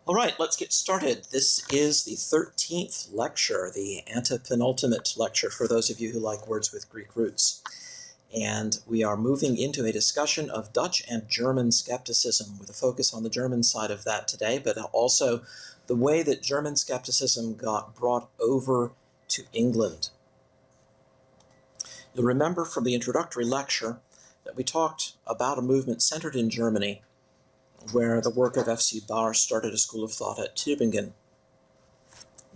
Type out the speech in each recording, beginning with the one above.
All right, let's get started. This is the 13th lecture, the antepenultimate lecture for those of you who like words with Greek roots. And we are moving into a discussion of Dutch and German skepticism with a focus on the German side of that today, but also the way that German skepticism got brought over to England. You'll remember from the introductory lecture that we talked about a movement centered in Germany where the work of F.C. Baur started a school of thought at Tübingen.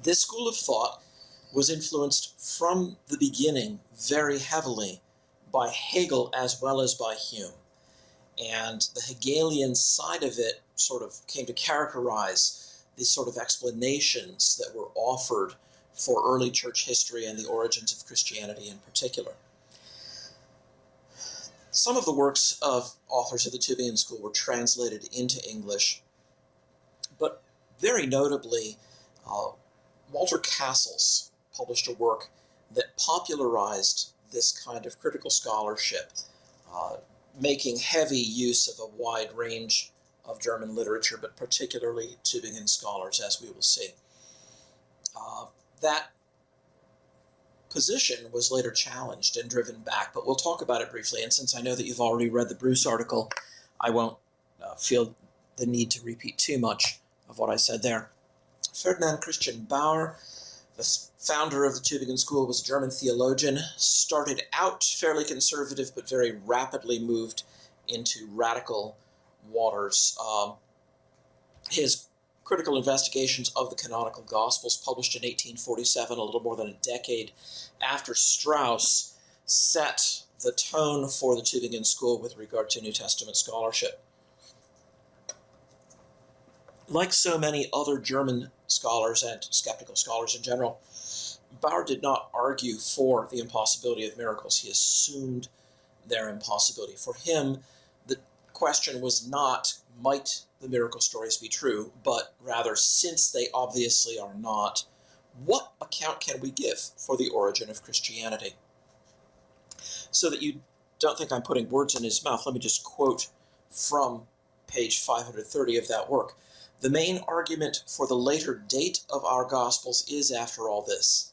This school of thought was influenced from the beginning very heavily by Hegel as well as by Hume. And the Hegelian side of it sort of came to characterize these sort of explanations that were offered for early church history and the origins of Christianity in particular. Some of the works of authors of the Tübingen School were translated into English, but very notably, Walter Cassels published a work that popularized this kind of critical scholarship, making heavy use of a wide range of German literature, but particularly Tübingen scholars, as we will see. That position was later challenged and driven back, but we'll talk about it briefly. And since I know that you've already read the Bruce article, I won't feel the need to repeat too much of what I said there. Ferdinand Christian Baur, the founder of the Tübingen School, was a German theologian, started out fairly conservative, but very rapidly moved into radical waters. His critical investigations of the canonical Gospels, published in 1847, a little more than a decade after Strauss, set the tone for the Tübingen School with regard to New Testament scholarship. Like so many other German scholars and skeptical scholars in general, Baur did not argue for the impossibility of miracles. He assumed their impossibility. For him, the question was not, might the miracle stories be true, but rather, since they obviously are not, what account can we give for the origin of Christianity? So that you don't think I'm putting words in his mouth, let me just quote from page 530 of that work. The main argument for the later date of our Gospels is, after all this,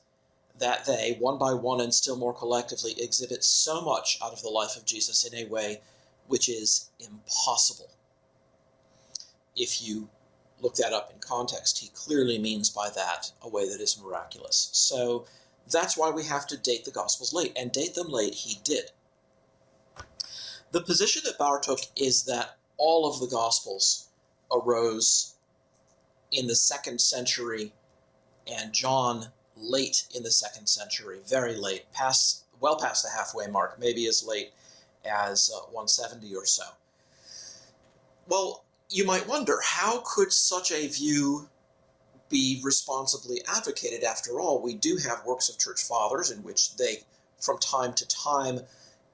that they, one by one and still more collectively, exhibit so much out of the life of Jesus in a way which is impossible. If you look that up in context, he clearly means by that a way that is miraculous. So that's why we have to date the Gospels late, and date them late he did. The position that Baur took is that all of the Gospels arose in the 2nd century, and John late in the 2nd century, very late, well past the halfway mark, maybe as late as 170 or so. Well, you might wonder, how could such a view be responsibly advocated? After all, we do have works of church fathers in which they, from time to time,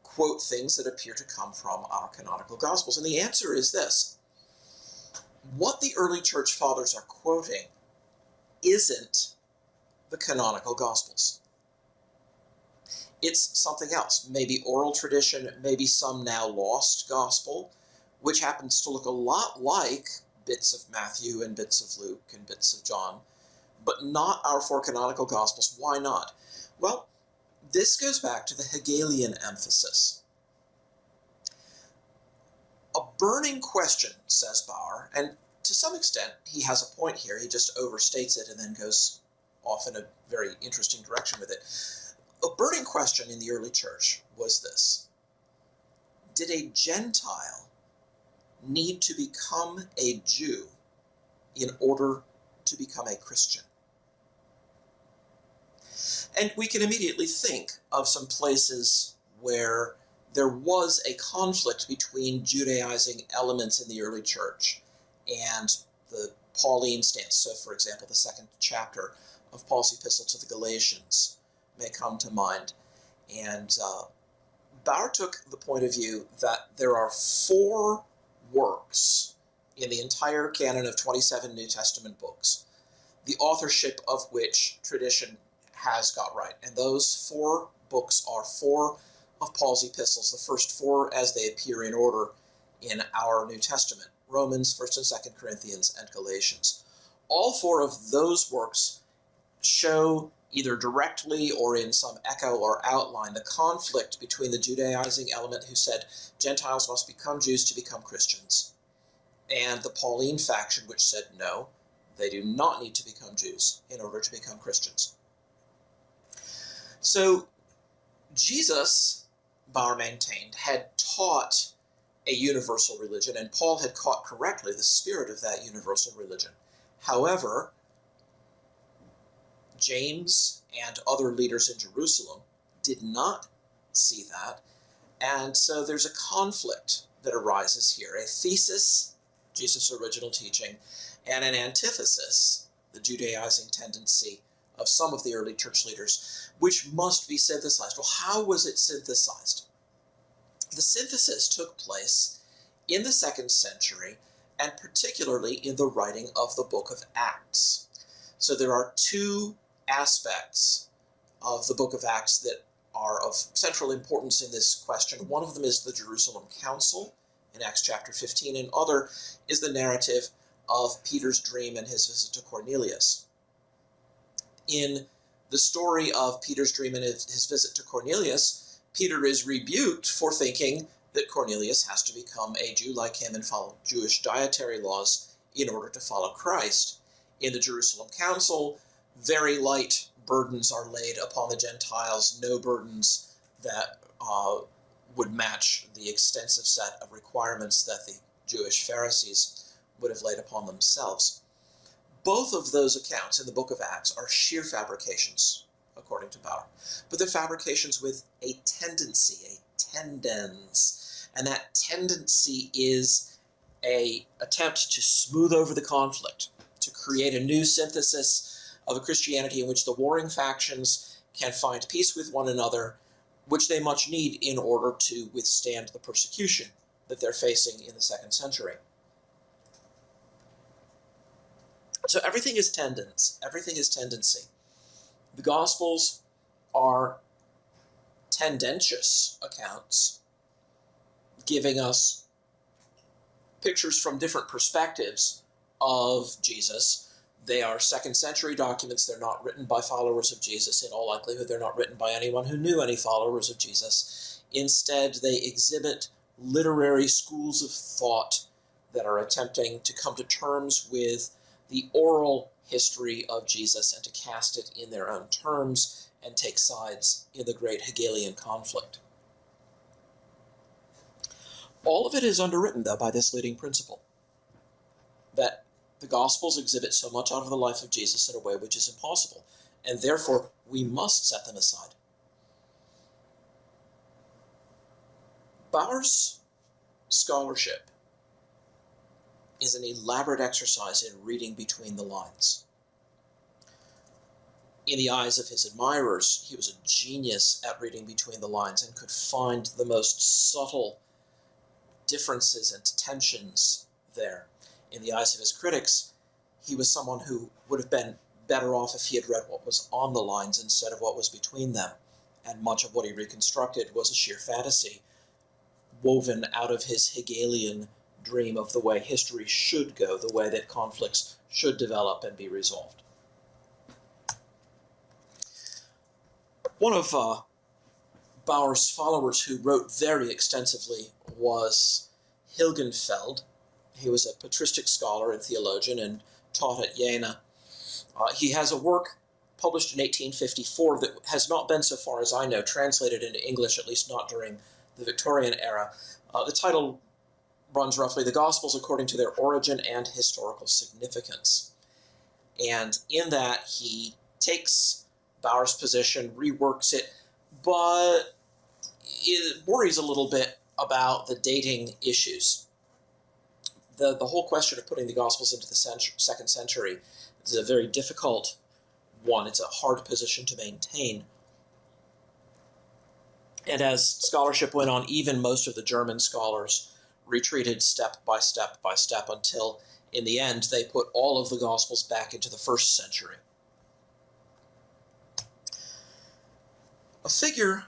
quote things that appear to come from our canonical Gospels. And the answer is this. What the early church fathers are quoting isn't the canonical Gospels. It's something else, maybe oral tradition, maybe some now lost gospel, which happens to look a lot like bits of Matthew and bits of Luke and bits of John, but not our 4 canonical Gospels. Why not? Well, this goes back to the Hegelian emphasis. A burning question, says Baur, and to some extent he has a point here, he just overstates it and then goes off in a very interesting direction with it. A burning question in the early church was this: did a Gentile need to become a Jew in order to become a Christian? And we can immediately think of some places where there was a conflict between Judaizing elements in the early church and the Pauline stance. So, for example, the 2nd chapter of Paul's epistle to the Galatians may come to mind. And Baur took the point of view that there are 4 works in the entire canon of 27 New Testament books, the authorship of which tradition has got right. And those 4 books are 4 of Paul's epistles, the first 4 as they appear in order in our New Testament: Romans, 1st and 2nd Corinthians, and Galatians. All four of those works show either directly or in some echo or outline the conflict between the Judaizing element who said Gentiles must become Jews to become Christians, and the Pauline faction which said no, they do not need to become Jews in order to become Christians. So Jesus, Baur maintained, had taught a universal religion, and Paul had caught correctly the spirit of that universal religion. However, James and other leaders in Jerusalem did not see that, and so there's a conflict that arises here. A thesis, Jesus' original teaching, and an antithesis, the Judaizing tendency of some of the early church leaders, which must be synthesized. Well, how was it synthesized? The synthesis took place in the 2nd century, and particularly in the writing of the book of Acts. So there are two aspects of the book of Acts that are of central importance in this question. One of them is the Jerusalem Council in Acts chapter 15, and other is the narrative of Peter's dream and his visit to Cornelius. In the story of Peter's dream and his visit to Cornelius, Peter is rebuked for thinking that Cornelius has to become a Jew like him and follow Jewish dietary laws in order to follow Christ. In the Jerusalem Council, very light burdens are laid upon the Gentiles, no burdens that would match the extensive set of requirements that the Jewish Pharisees would have laid upon themselves. Both of those accounts in the book of Acts are sheer fabrications, according to Baur. But they're fabrications with a tendency, a tendens. And that tendency is an attempt to smooth over the conflict, to create a new synthesis of a Christianity in which the warring factions can find peace with one another, which they much need in order to withstand the persecution that they're facing in the 2nd century. So everything is tendence, everything is tendency. The Gospels are tendentious accounts, giving us pictures from different perspectives of Jesus. They are 2nd century documents. They're not written by followers of Jesus. In all likelihood, they're not written by anyone who knew any followers of Jesus. Instead, they exhibit literary schools of thought that are attempting to come to terms with the oral history of Jesus and to cast it in their own terms and take sides in the great Hegelian conflict. All of it is underwritten, though, by this leading principle, that the Gospels exhibit so much out of the life of Jesus in a way which is impossible, and therefore we must set them aside. Baur's scholarship is an elaborate exercise in reading between the lines. In the eyes of his admirers, he was a genius at reading between the lines and could find the most subtle differences and tensions there. In the eyes of his critics, he was someone who would have been better off if he had read what was on the lines instead of what was between them, and much of what he reconstructed was a sheer fantasy, woven out of his Hegelian dream of the way history should go, the way that conflicts should develop and be resolved. One of Baur's followers who wrote very extensively was Hilgenfeld. He was a patristic scholar and theologian and taught at Jena. He has a work published in 1854 that has not been, so far as I know, translated into English, at least not during the Victorian era. The title runs roughly, The Gospels According to Their Origin and Historical Significance. And in that, he takes Baur's position, reworks it, but it worries a little bit about the dating issues. The whole question of putting the Gospels into the 2nd century is a very difficult one. It's a hard position to maintain. And as scholarship went on, even most of the German scholars retreated step by step by step until, in the end, they put all of the Gospels back into the 1st century. A figure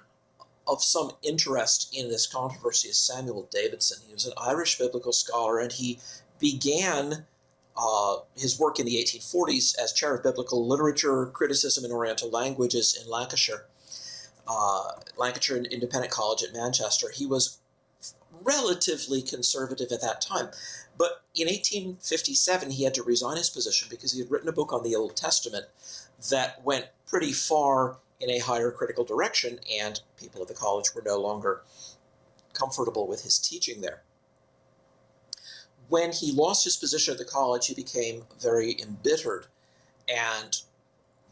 of some interest in this controversy is Samuel Davidson. He was an Irish biblical scholar, and he began his work in the 1840s as chair of biblical literature, criticism, and Oriental languages in Lancashire Independent College at Manchester. He was relatively conservative at that time. But in 1857, he had to resign his position because he had written a book on the Old Testament that went pretty far in a higher critical direction, and people at the college were no longer comfortable with his teaching there. When he lost his position at the college, he became very embittered and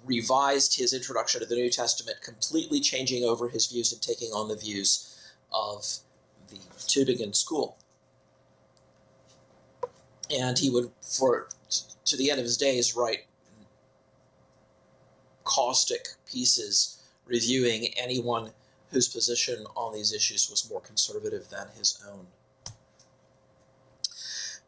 revised his introduction to the New Testament, completely changing over his views and taking on the views of the Tübingen school. And he would, to the end of his days, write caustic pieces reviewing anyone whose position on these issues was more conservative than his own.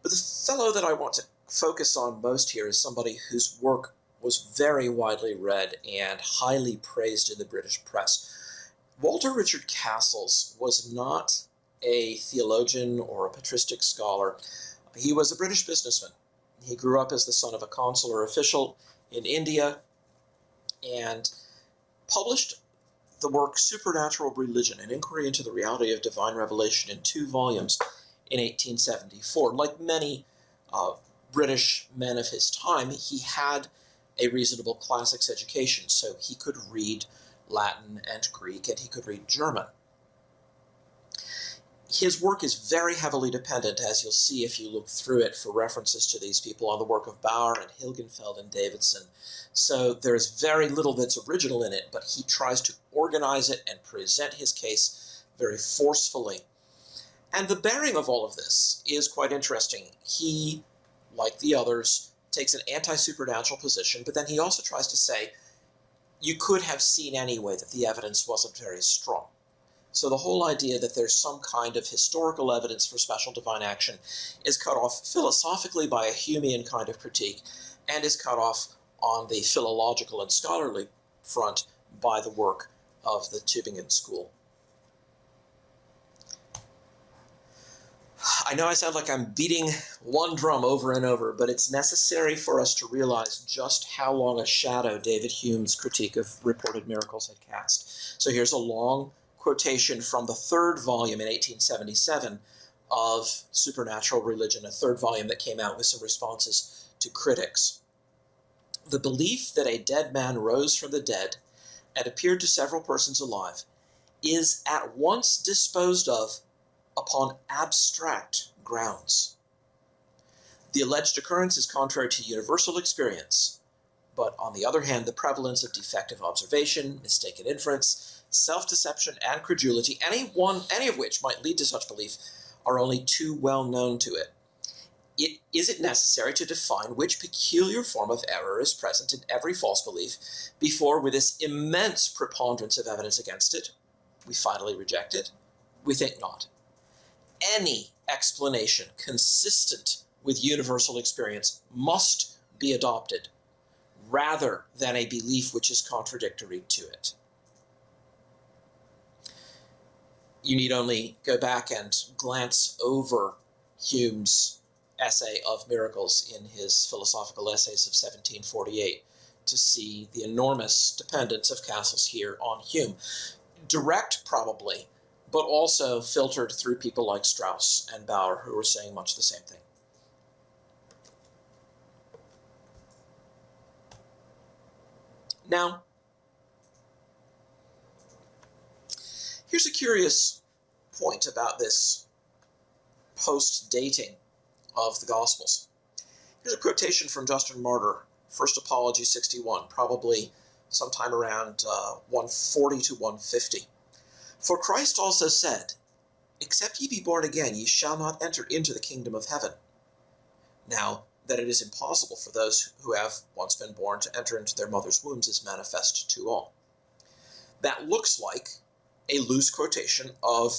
But the fellow that I want to focus on most here is somebody whose work was very widely read and highly praised in the British press. Walter Richard Cassels was not a theologian or a patristic scholar. He was a British businessman. He grew up as the son of a consular official in India and published the work Supernatural Religion, an inquiry into the reality of divine revelation, in 2 volumes in 1874. Like many British men of his time, he had a reasonable classics education, so he could read Latin and Greek, and he could read German. His work is very heavily dependent, as you'll see if you look through it, for references to these people, on the work of Baur and Hilgenfeld and Davidson. So there's very little that's original in it, but he tries to organize it and present his case very forcefully. And the bearing of all of this is quite interesting. He, like the others, takes an anti-supernatural position, but then he also tries to say, you could have seen anyway that the evidence wasn't very strong. So the whole idea that there's some kind of historical evidence for special divine action is cut off philosophically by a Humean kind of critique, and is cut off on the philological and scholarly front by the work of the Tübingen school. I know I sound like I'm beating one drum over and over, but it's necessary for us to realize just how long a shadow David Hume's critique of reported miracles had cast. So here's a long quotation from the 3rd volume in 1877 of Supernatural Religion, a 3rd volume that came out with some responses to critics. The belief that a dead man rose from the dead and appeared to several persons alive is at once disposed of upon abstract grounds. The alleged occurrence is contrary to universal experience, but on the other hand, the prevalence of defective observation, mistaken inference, self-deception, and credulity, any of which might lead to such belief, are only too well known to it. Is it necessary to define which peculiar form of error is present in every false belief before, with this immense preponderance of evidence against it, we finally reject it? We think not. Any explanation consistent with universal experience must be adopted, rather than a belief which is contradictory to it. You need only go back and glance over Hume's essay of miracles in his Philosophical Essays of 1748 to see the enormous dependence of Cassels here on Hume. Direct, probably, but also filtered through people like Strauss and Baur, who were saying much the same thing. Now, here's a curious point about this post-dating of the Gospels. Here's a quotation from Justin Martyr, First Apology 61, probably sometime around 140 to 150. For Christ also said, except ye be born again, ye shall not enter into the kingdom of heaven. Now, that it is impossible for those who have once been born to enter into their mother's wombs is manifest to all. That looks like a loose quotation of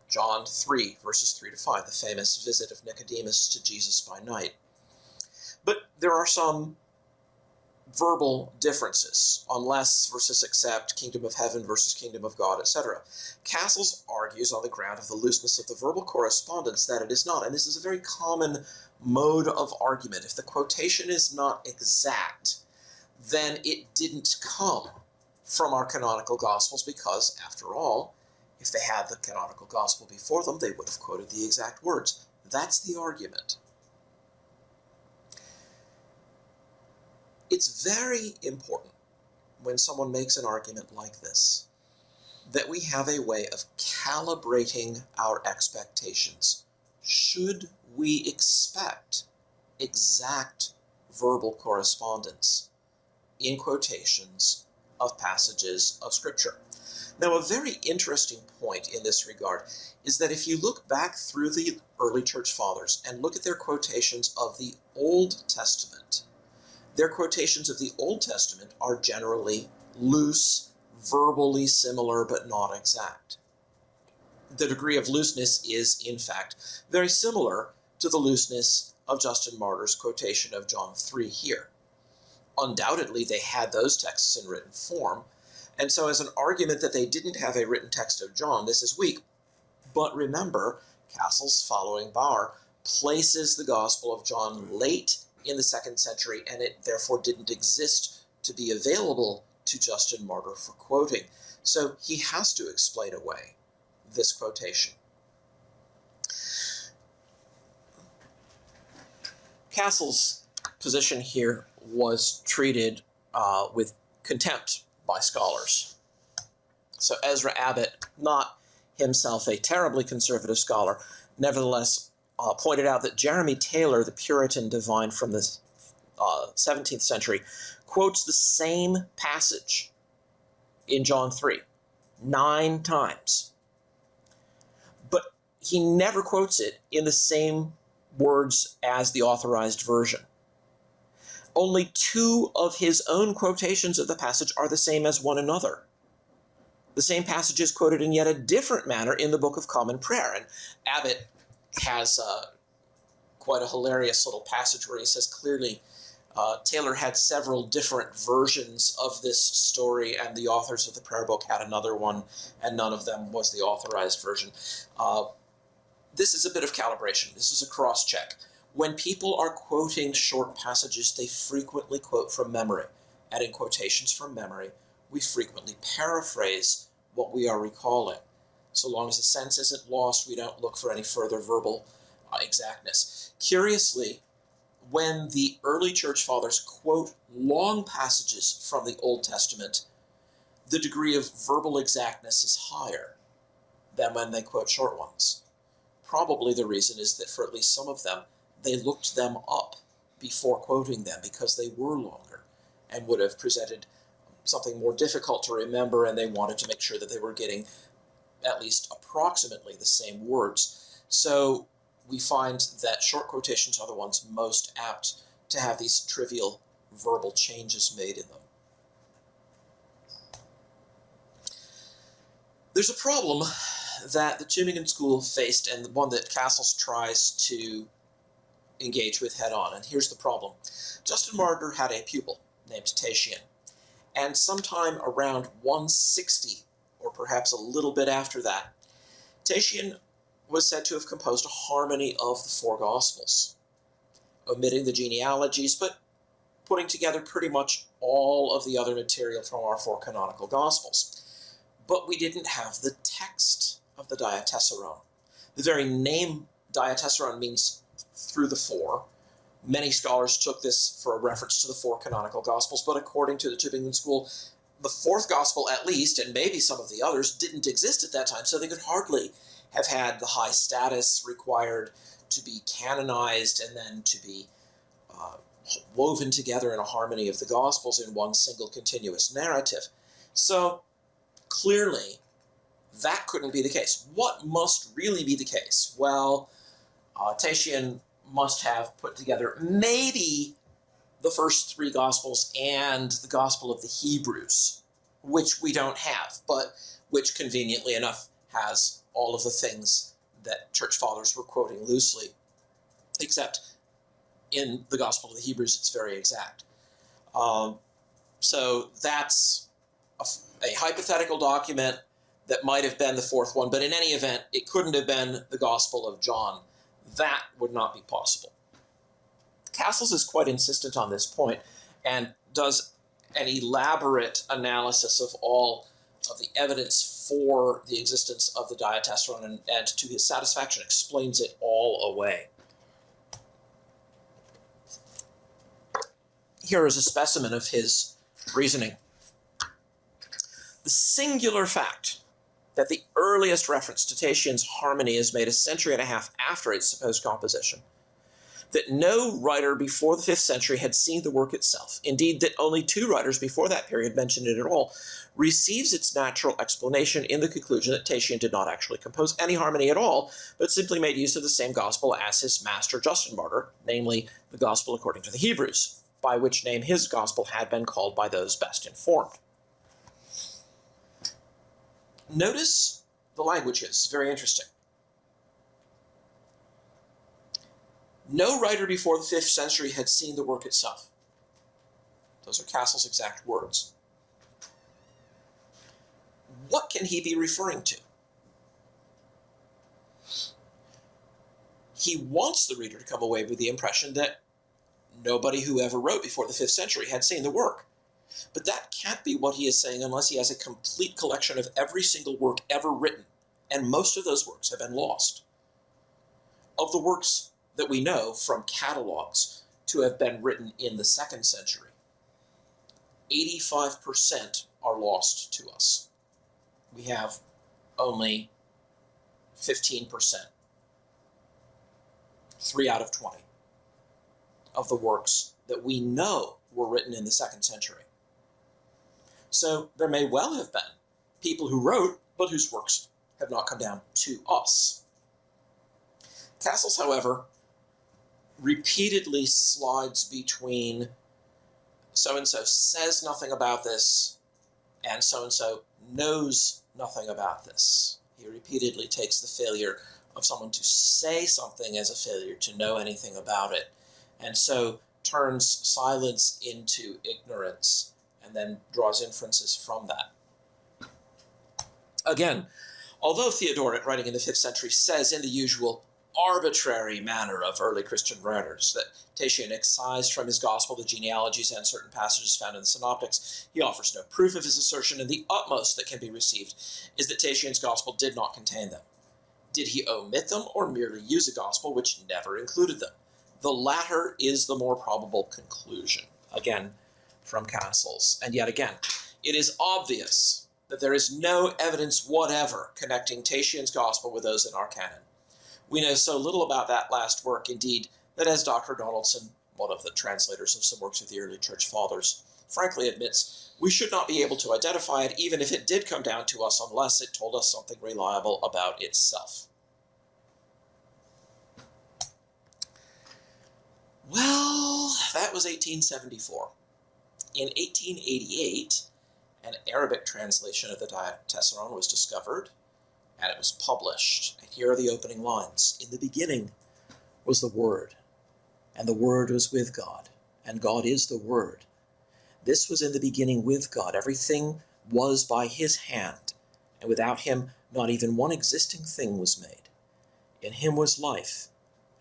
John 3, verses 3 to 5, the famous visit of Nicodemus to Jesus by night. But there are some verbal differences, unless versus except, kingdom of heaven versus kingdom of God, etc. Cassels argues on the ground of the looseness of the verbal correspondence that it is not, and this is a very common mode of argument. If the quotation is not exact, then it didn't come from our canonical Gospels because, after all, if they had the canonical Gospel before them, they would have quoted the exact words. That's the argument. It's very important when someone makes an argument like this that we have a way of calibrating our expectations. Should we expect exact verbal correspondence in quotations of passages of Scripture? Now, a very interesting point in this regard is that if you look back through the early church fathers and look at their quotations of the Old Testament, their quotations of the Old Testament are generally loose, verbally similar, but not exact. The degree of looseness is, in fact, very similar to the looseness of Justin Martyr's quotation of John 3 here. Undoubtedly, they had those texts in written form, and so as an argument that they didn't have a written text of John, this is weak. But remember, Cassels, following Baur, places the Gospel of John late in the 2nd century, and it therefore didn't exist to be available to Justin Martyr for quoting. So he has to explain away this quotation. Cassels' position here was treated with contempt by scholars. So Ezra Abbott, not himself a terribly conservative scholar, nevertheless pointed out that Jeremy Taylor, the Puritan divine from the 17th century, quotes the same passage in John 3 9 times. But he never quotes it in the same words as the authorized version. Only 2 of his own quotations of the passage are the same as one another. The same passage is quoted in yet a different manner in the Book of Common Prayer. And Abbott has quite a hilarious little passage where he says clearly Taylor had several different versions of this story, and the authors of the prayer book had another one, and none of them was the authorized version. This is a bit of calibration. This is a cross-check. When people are quoting short passages, they frequently quote from memory. And in quotations from memory, we frequently paraphrase what we are recalling. So long as the sense isn't lost, we don't look for any further verbal exactness. Curiously, when the early church fathers quote long passages from the Old Testament, the degree of verbal exactness is higher than when they quote short ones. Probably the reason is that for at least some of them, they looked them up before quoting them because they were longer and would have presented something more difficult to remember, and they wanted to make sure that they were getting at least approximately the same words. So we find that short quotations are the ones most apt to have these trivial verbal changes made in them. There's a problem that the Tübingen school faced, and one that Cassels tries to engage with head-on, and here's the problem. Justin Martyr had a pupil named Tatian, and sometime around 160, or perhaps a little bit after that, Tatian was said to have composed a harmony of the 4 Gospels, omitting the genealogies, but putting together pretty much all of the other material from our 4 canonical Gospels. But we didn't have the text of the Diatessaron. The very name Diatessaron means through the 4. Many scholars took this for a reference to the 4 canonical Gospels, but according to the Tübingen school, the 4th Gospel at least, and maybe some of the others, didn't exist at that time, so they could hardly have had the high status required to be canonized and then to be woven together in a harmony of the Gospels in one single continuous narrative. So clearly, that couldn't be the case. What must really be the case? Well, Tatian must have put together maybe the first 3 Gospels and the Gospel of the Hebrews, which we don't have, but which conveniently enough has all of the things that church fathers were quoting loosely, except in the Gospel of the Hebrews it's very exact. So that's a hypothetical document that might have been the fourth one, but in any event, it couldn't have been the Gospel of John. That would not be possible. Cassels is quite insistent on this point and does an elaborate analysis of all of the evidence for the existence of the diatessaron and to his satisfaction explains it all away. Here is a specimen of his reasoning. The singular fact that the earliest reference to Tatian's harmony is made a century and a half after its supposed composition, that no writer before the 5th century had seen the work itself, indeed that only 2 writers before that period mentioned it at all, receives its natural explanation in the conclusion that Tatian did not actually compose any harmony at all, but simply made use of the same gospel as his master Justin Martyr, namely the gospel according to the Hebrews, by which name his gospel had been called by those best informed. Notice the language here. It's very interesting. No writer before the 5th century had seen the work itself. Those are Cassels' exact words. What can he be referring to? He wants the reader to come away with the impression that nobody who ever wrote before the 5th century had seen the work. But that can't be what he is saying unless he has a complete collection of every single work ever written, and most of those works have been lost. Of the works that we know from catalogs to have been written in the 2nd century, 85% are lost to us. We have only 15%, 3 out of 20, of the works that we know were written in the 2nd century. So there may well have been people who wrote, but whose works have not come down to us. Cassels, however, repeatedly slides between so-and-so says nothing about this and so-and-so knows nothing about this. He repeatedly takes the failure of someone to say something as a failure to know anything about it, and so turns silence into ignorance and then draws inferences from that. Again, although Theodoret, writing in the 5th century, says in the usual arbitrary manner of early Christian writers that Tatian excised from his gospel the genealogies and certain passages found in the synoptics, he offers no proof of his assertion, and the utmost that can be received is that Tatian's gospel did not contain them. Did he omit them or merely use a gospel which never included them? The latter is the more probable conclusion. Again, from Cassels. And yet again, it is obvious that there is no evidence whatever connecting Tatian's gospel with those in our canon. We know so little about that last work, indeed, that as Dr. Donaldson, one of the translators of some works of the early church fathers, frankly admits, we should not be able to identify it even if it did come down to us unless it told us something reliable about itself. Well, that was 1874. In 1888, an Arabic translation of the diatessaron was discovered, and it was published. And here are the opening lines. In the beginning was the Word, and the Word was with God, and God is the Word. This was in the beginning with God. Everything was by his hand, and without him not even one existing thing was made. In him was life,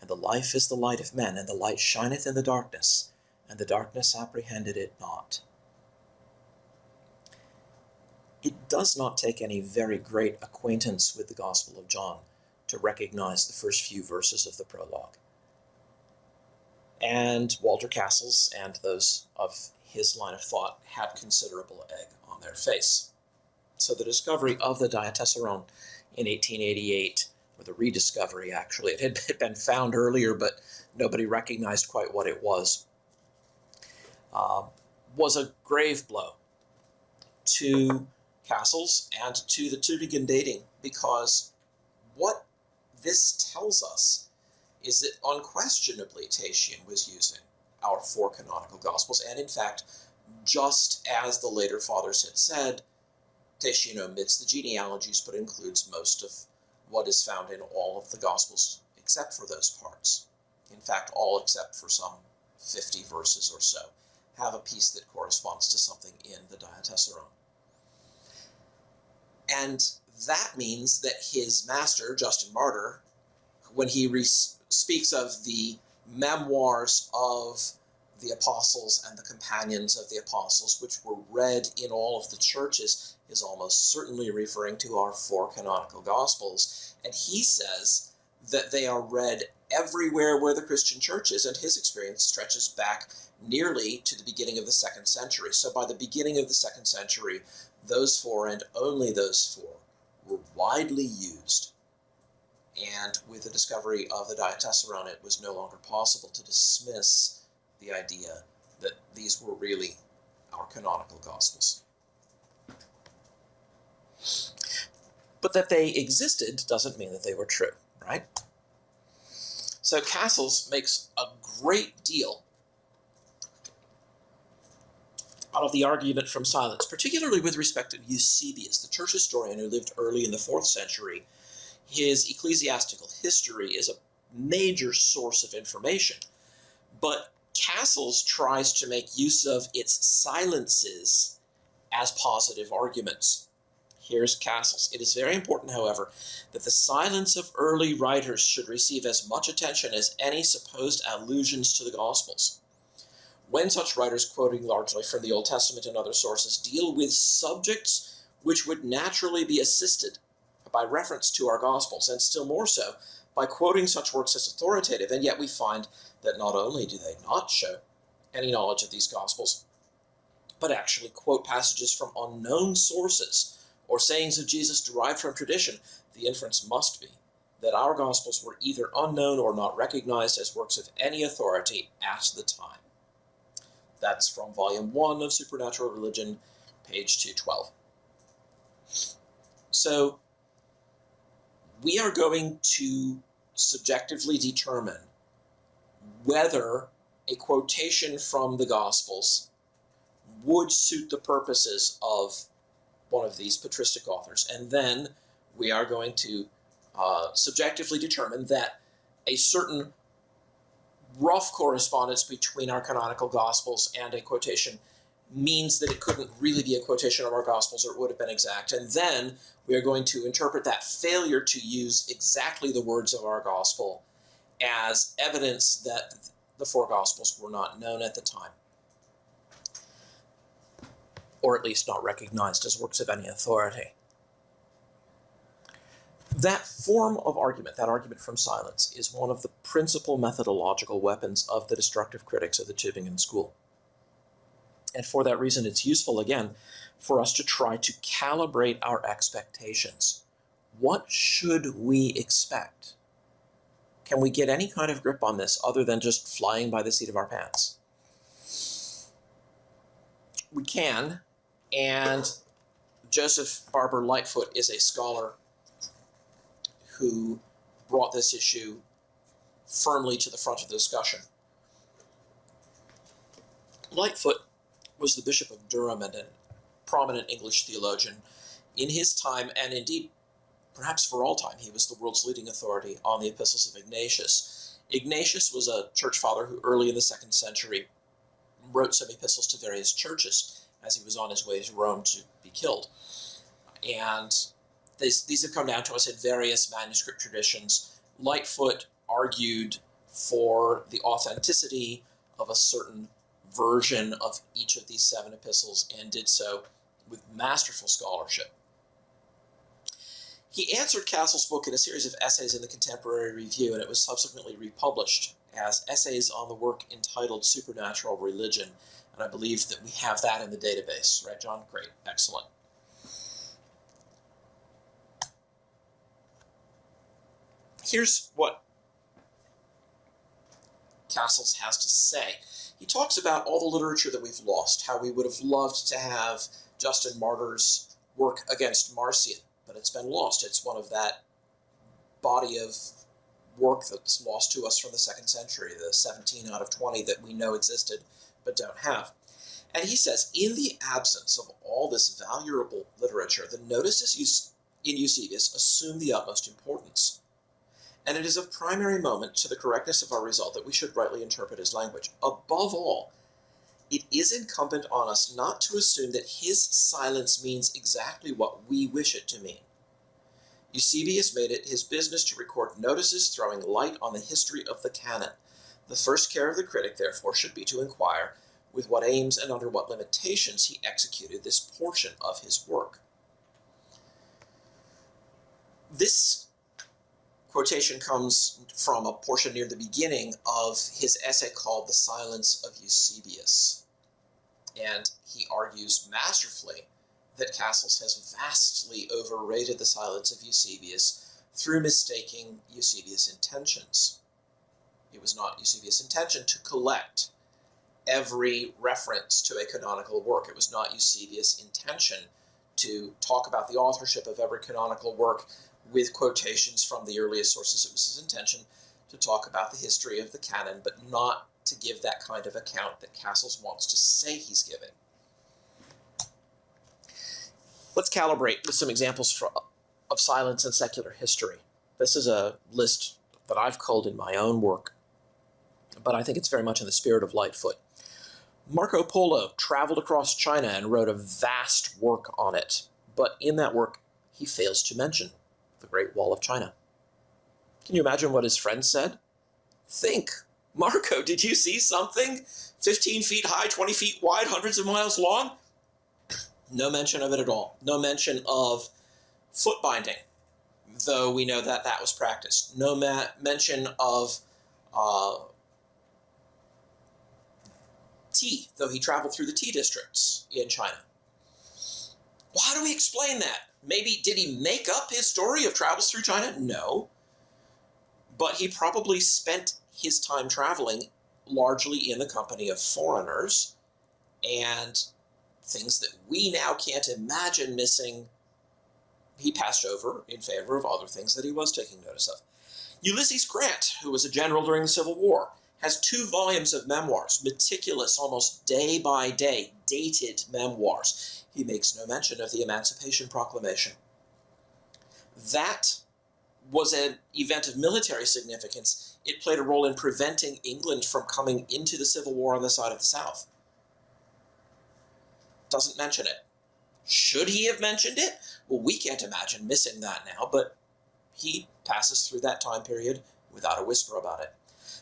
and the life is the light of men, and the light shineth in the darkness, and the darkness apprehended it not. It does not take any very great acquaintance with the Gospel of John to recognize the first few verses of the prologue. And Walter Cassels and those of his line of thought had considerable egg on their face. So the discovery of the diatessaron in 1888, or the rediscovery actually, it had been found earlier, but nobody recognized quite what it was a grave blow to Cassels and to the Tübingen dating, because what this tells us is that unquestionably Tatian was using our 4 canonical Gospels, and in fact, just as the later fathers had said, Tatian omits the genealogies but includes most of what is found in all of the Gospels except for those parts. In fact, all except for some 50 verses or so have a piece that corresponds to something in the Diatessaron. And that means that his master, Justin Martyr, when he speaks of the memoirs of the apostles and the companions of the apostles, which were read in all of the churches, is almost certainly referring to our 4 canonical Gospels. And he says that they are read everywhere where the Christian church is, and his experience stretches back nearly to the beginning of the 2nd century. So by the beginning of the 2nd century, those 4 and only those 4 were widely used. And with the discovery of the Diatessaron, it was no longer possible to dismiss the idea that these were really our canonical Gospels. But that they existed doesn't mean that they were true, right? So Cassels makes a great deal out of the argument from silence, particularly with respect to Eusebius, the church historian who lived early in the 4th century. His ecclesiastical history is a major source of information, but Cassels tries to make use of its silences as positive arguments. Here's Cassels. It is very important, however, that the silence of early writers should receive as much attention as any supposed allusions to the Gospels. When such writers, quoting largely from the Old Testament and other sources, deal with subjects which would naturally be assisted by reference to our Gospels, and still more so by quoting such works as authoritative, and yet we find that not only do they not show any knowledge of these Gospels, but actually quote passages from unknown sources or sayings of Jesus derived from tradition, the inference must be that our Gospels were either unknown or not recognized as works of any authority at the time. That's from Volume 1 of Supernatural Religion, page 212. So, we are going to subjectively determine whether a quotation from the Gospels would suit the purposes of one of these patristic authors. And then we are going to subjectively determine that a certain rough correspondence between our canonical Gospels and a quotation means that it couldn't really be a quotation of our Gospels, or it would have been exact. And then we are going to interpret that failure to use exactly the words of our Gospel as evidence that the 4 Gospels were not known at the time, or at least not recognized as works of any authority. That form of argument, that argument from silence, is one of the principal methodological weapons of the destructive critics of the Tübingen school. And for that reason, it's useful, again, for us to try to calibrate our expectations. What should we expect? Can we get any kind of grip on this other than just flying by the seat of our pants? We can, and Joseph Barber Lightfoot is a scholar who brought this issue firmly to the front of the discussion. Lightfoot was the Bishop of Durham and a prominent English theologian in his time, and indeed, perhaps for all time. He was the world's leading authority on the epistles of Ignatius. Ignatius was a church father who early in the 2nd century wrote some epistles to various churches as he was on his way to Rome to be killed. And these have come down to us in various manuscript traditions. Lightfoot argued for the authenticity of a certain version of each of these 7 epistles, and did so with masterful scholarship. He answered Cassels' book in a series of essays in the Contemporary Review, and it was subsequently republished as essays on the work entitled Supernatural Religion. And I believe that we have that in the database. Right, John? Great. Excellent. Here's what Cassels has to say. He talks about all the literature that we've lost, how we would have loved to have Justin Martyr's work against Marcion, but it's been lost. It's one of that body of work that's lost to us from the 2nd century, the 17 out of 20 that we know existed but don't have. And he says, in the absence of all this valuable literature, the notices in Eusebius assume the utmost importance. And it is of primary moment to the correctness of our result that we should rightly interpret his language. Above all, it is incumbent on us not to assume that his silence means exactly what we wish it to mean. Eusebius made it his business to record notices throwing light on the history of the canon. The first care of the critic, therefore, should be to inquire with what aims and under what limitations he executed this portion of his work. This quotation comes from a portion near the beginning of his essay called The Silence of Eusebius. And he argues masterfully that Cassels has vastly overrated the silence of Eusebius through mistaking Eusebius' intentions. It was not Eusebius' intention to collect every reference to a canonical work. It was not Eusebius' intention to talk about the authorship of every canonical work with quotations from the earliest sources. It was his intention to talk about the history of the canon, but not to give that kind of account that Cassels wants to say he's giving. Let's calibrate with some examples of silence in secular history. This is a list that I've culled in my own work, but I think it's very much in the spirit of Lightfoot. Marco Polo traveled across China and wrote a vast work on it, but in that work, he fails to mention the Great Wall of China. Can you imagine what his friends said? Think, Marco, did you see something 15 feet high, 20 feet wide, hundreds of miles long? No mention of it at all. No mention of foot binding, though we know that that was practiced. No mention of tea, though he traveled through the tea districts in China. Well, how do we explain that? Maybe, did he make up his story of travels through China? No. But he probably spent his time traveling largely in the company of foreigners, and things that we now can't imagine missing, he passed over in favor of other things that he was taking notice of. Ulysses Grant, who was a general during the Civil War, has 2 volumes of memoirs, meticulous, almost day by day, dated memoirs. He makes no mention of the Emancipation Proclamation. That was an event of military significance. It played a role in preventing England from coming into the Civil War on the side of the South. Doesn't mention it. Should he have mentioned it? Well, we can't imagine missing that now, but he passes through that time period without a whisper about it.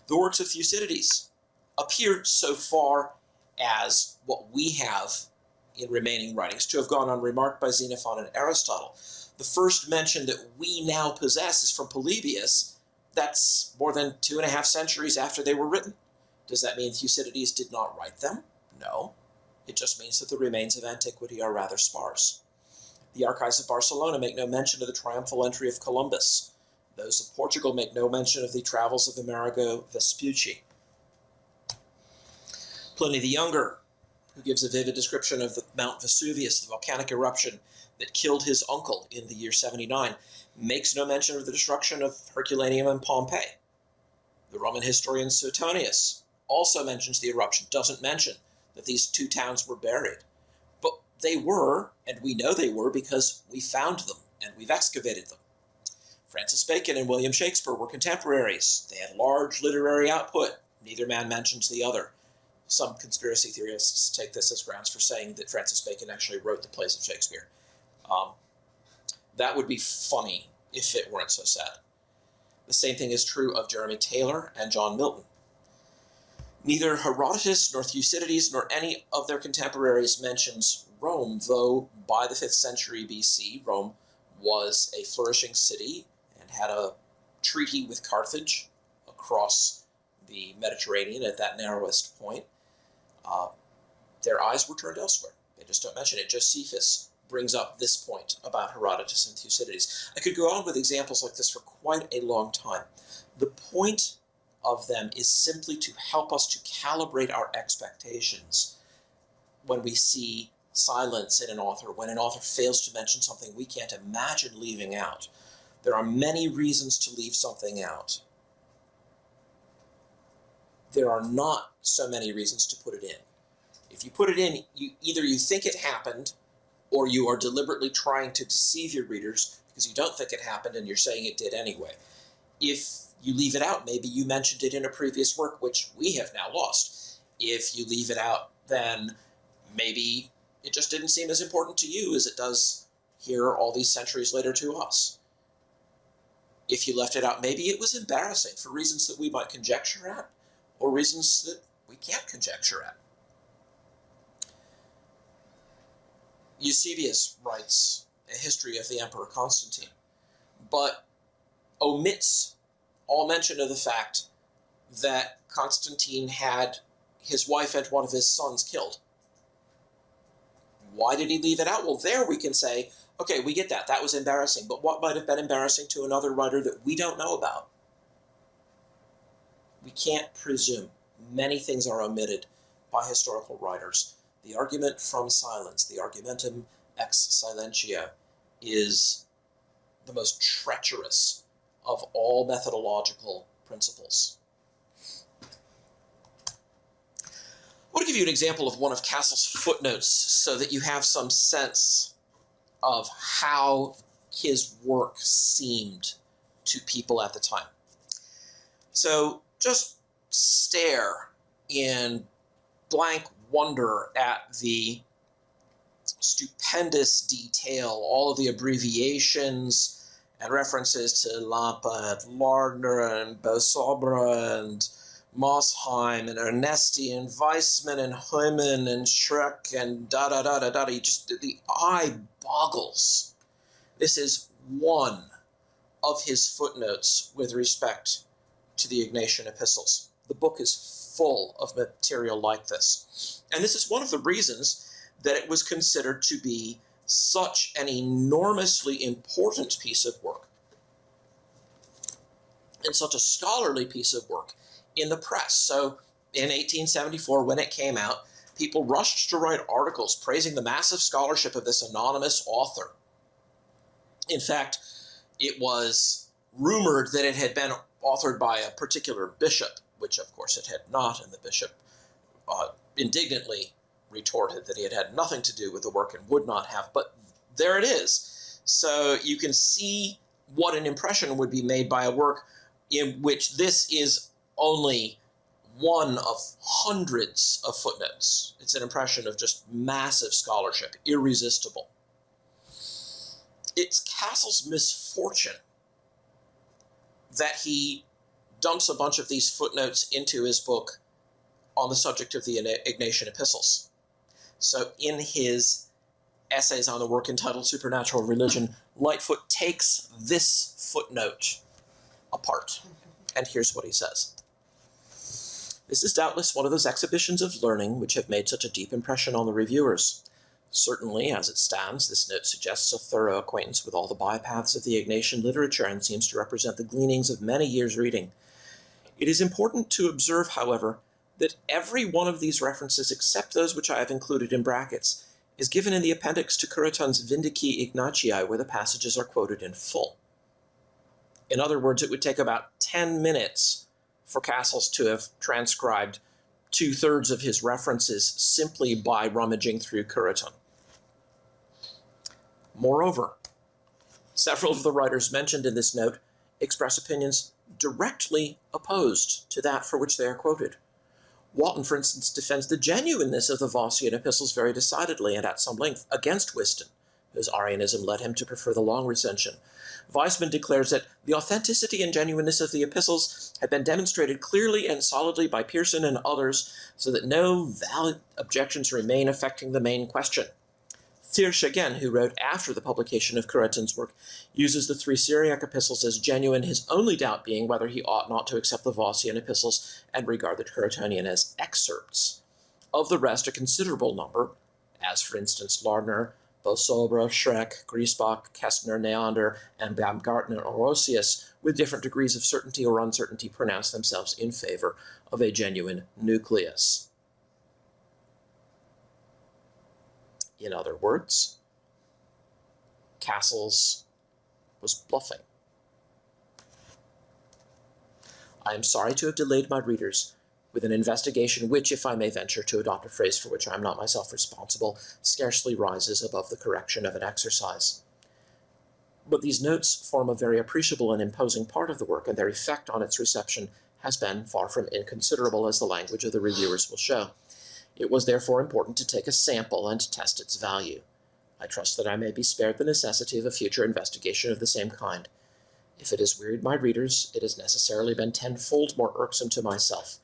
The works of Thucydides appear so far as what we have in remaining writings to have gone unremarked by Xenophon and Aristotle. The first mention that we now possess is from Polybius. That's more than 2.5 centuries after they were written. Does that mean Thucydides did not write them? No. It just means that the remains of antiquity are rather sparse. The archives of Barcelona make no mention of the triumphal entry of Columbus. Those of Portugal make no mention of the travels of Amerigo Vespucci. Pliny the Younger, who gives a vivid description of the Mount Vesuvius, the volcanic eruption that killed his uncle in the year 79, makes no mention of the destruction of Herculaneum and Pompeii. The Roman historian Suetonius also mentions the eruption, doesn't mention that these 2 towns were buried. But they were, and we know they were because we found them and we've excavated them. Francis Bacon and William Shakespeare were contemporaries. They had large literary output. Neither man mentions the other. Some conspiracy theorists take this as grounds for saying that Francis Bacon actually wrote the plays of Shakespeare. That would be funny if it weren't so sad. The same thing is true of Jeremy Taylor and John Milton. Neither Herodotus nor Thucydides nor any of their contemporaries mentions Rome, though by the 5th century BC, Rome was a flourishing city and had a treaty with Carthage across the Mediterranean at that narrowest point. Their eyes were turned elsewhere. They just don't mention it. Josephus brings up this point about Herodotus and Thucydides. I could go on with examples like this for quite a long time. The point of them is simply to help us to calibrate our expectations when we see silence in an author, when an author fails to mention something we can't imagine leaving out. There are many reasons to leave something out. There are not so many reasons to put it in. If you put it in, either you think it happened, or you are deliberately trying to deceive your readers because you don't think it happened and you're saying it did anyway. If you leave it out, maybe you mentioned it in a previous work, which we have now lost. If you leave it out, then maybe it just didn't seem as important to you as it does here all these centuries later to us. If you left it out, maybe it was embarrassing for reasons that we might conjecture at, or reasons that we can't conjecture at. Eusebius writes a history of the Emperor Constantine, but omits all mention of the fact that Constantine had his wife and one of his sons killed. Why did he leave it out? Well, there we can say, okay, we get that. That was embarrassing. But what might have been embarrassing to another writer that we don't know about? We can't presume. Many things are omitted by historical writers. The argument from silence, the argumentum ex silentio, is the most treacherous of all methodological principles. I want to give you an example of one of Cassels' footnotes so that you have some sense of how his work seemed to people at the time. So just stare in blank wonder at the stupendous detail, all of the abbreviations and references to Lampe and Lardner and Beausobre and Mosheim and Ernesti and Weissman and Heumann and Schreck and da-da-da-da-da. The eye boggles. This is one of his footnotes with respect to the Ignatian epistles. The book is full of material like this. And this is one of the reasons that it was considered to be such an enormously important piece of work and such a scholarly piece of work in the press. So in 1874, when it came out, people rushed to write articles praising the massive scholarship of this anonymous author. In fact, it was rumored that it had been authored by a particular bishop, which of course it had not, and the bishop indignantly retorted that he had had nothing to do with the work and would not have, but there it is. So you can see what an impression would be made by a work in which this is only one of hundreds of footnotes. It's an impression of just massive scholarship, irresistible. It's Cassels' misfortune that he dumps a bunch of these footnotes into his book on the subject of the Ignatian epistles. So in his essays on the work entitled Supernatural Religion, Lightfoot takes this footnote apart. And here's what he says. This is doubtless one of those exhibitions of learning which have made such a deep impression on the reviewers. Certainly, as it stands, this note suggests a thorough acquaintance with all the bypaths of the Ignatian literature and seems to represent the gleanings of many years' reading. It is important to observe, however, that every one of these references, except those which I have included in brackets, is given in the appendix to Cureton's Vindici Ignatii, where the passages are quoted in full. In other words, it would take about 10 minutes for Cassels to have transcribed 2/3 of his references simply by rummaging through Cureton. Moreover, several of the writers mentioned in this note express opinions directly opposed to that for which they are quoted. Walton, for instance, defends the genuineness of the Vossian epistles very decidedly and at some length against Whiston, whose Arianism led him to prefer the long recension. Weissman declares that the authenticity and genuineness of the epistles had been demonstrated clearly and solidly by Pearson and others, so that no valid objections remain affecting the main question. Thiersch, again, who wrote after the publication of Cureton's work, uses the 3 Syriac epistles as genuine, his only doubt being whether he ought not to accept the Vossian epistles and regard the Curetonian as excerpts. Of the rest, a considerable number, as for instance Lardner, Beausobre, Schreck, Griesbach, Kestner, Neander, and Baumgartner Orosius, with different degrees of certainty or uncertainty, pronounce themselves in favor of a genuine nucleus. In other words, Cassels was bluffing. I am sorry to have delayed my readers with an investigation which, if I may venture to adopt a phrase for which I am not myself responsible, scarcely rises above the correction of an exercise. But these notes form a very appreciable and imposing part of the work, and their effect on its reception has been far from inconsiderable, as the language of the reviewers will show. It was therefore important to take a sample and test its value. I trust that I may be spared the necessity of a future investigation of the same kind. If it has wearied my readers, it has necessarily been tenfold more irksome to myself.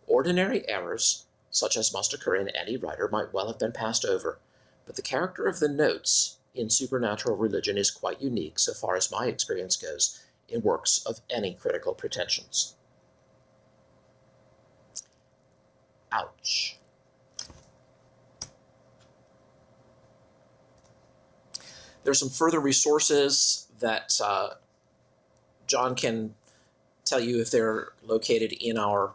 Ordinary errors, such as must occur in any writer, might well have been passed over, but the character of the notes in supernatural religion is quite unique, so far as my experience goes, in works of any critical pretensions. Ouch. There's some further resources that John can tell you if they're located in our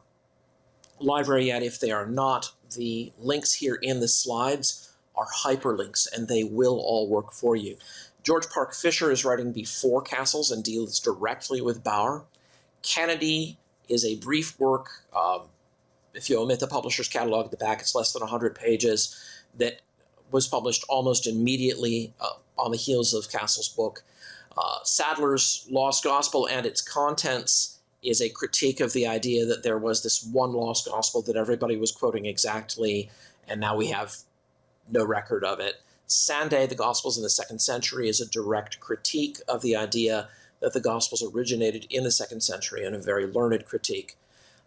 library yet. If they are not, the links here in the slides are hyperlinks, and they will all work for you. George Park Fisher is writing before Cassels and deals directly with Baur. Kennedy is a brief work. If you omit the publisher's catalog at the back, it's less than 100 pages, that was published almost immediately on the heels of Cassels' book. Sadler's Lost Gospel and its contents is a critique of the idea that there was this one lost gospel that everybody was quoting exactly, and now we have no record of it. Sanday, The Gospels in the Second Century, is a direct critique of the idea that the Gospels originated in the second century, and a very learned critique.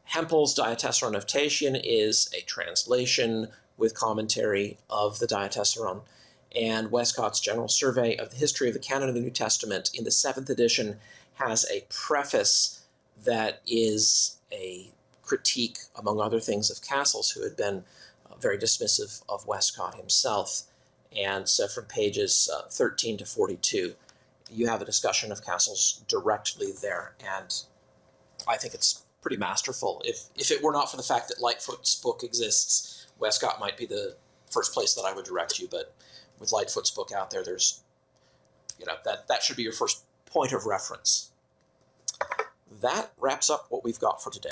Hempel's Diatessaron of Tatian is a translation with commentary of the Diatessaron, and Westcott's General Survey of the History of the Canon of the New Testament in the 7th edition has a preface that is a critique, among other things, of Cassels, who had been very dismissive of Westcott himself. And so from pages 13 to 42, you have a discussion of Cassels directly there, and I think it's pretty masterful. If it were not for the fact that Lightfoot's book exists, Westcott might be the first place that I would direct you, but with Lightfoot's book out there, there's, that should be your first point of reference. That wraps up what we've got for today.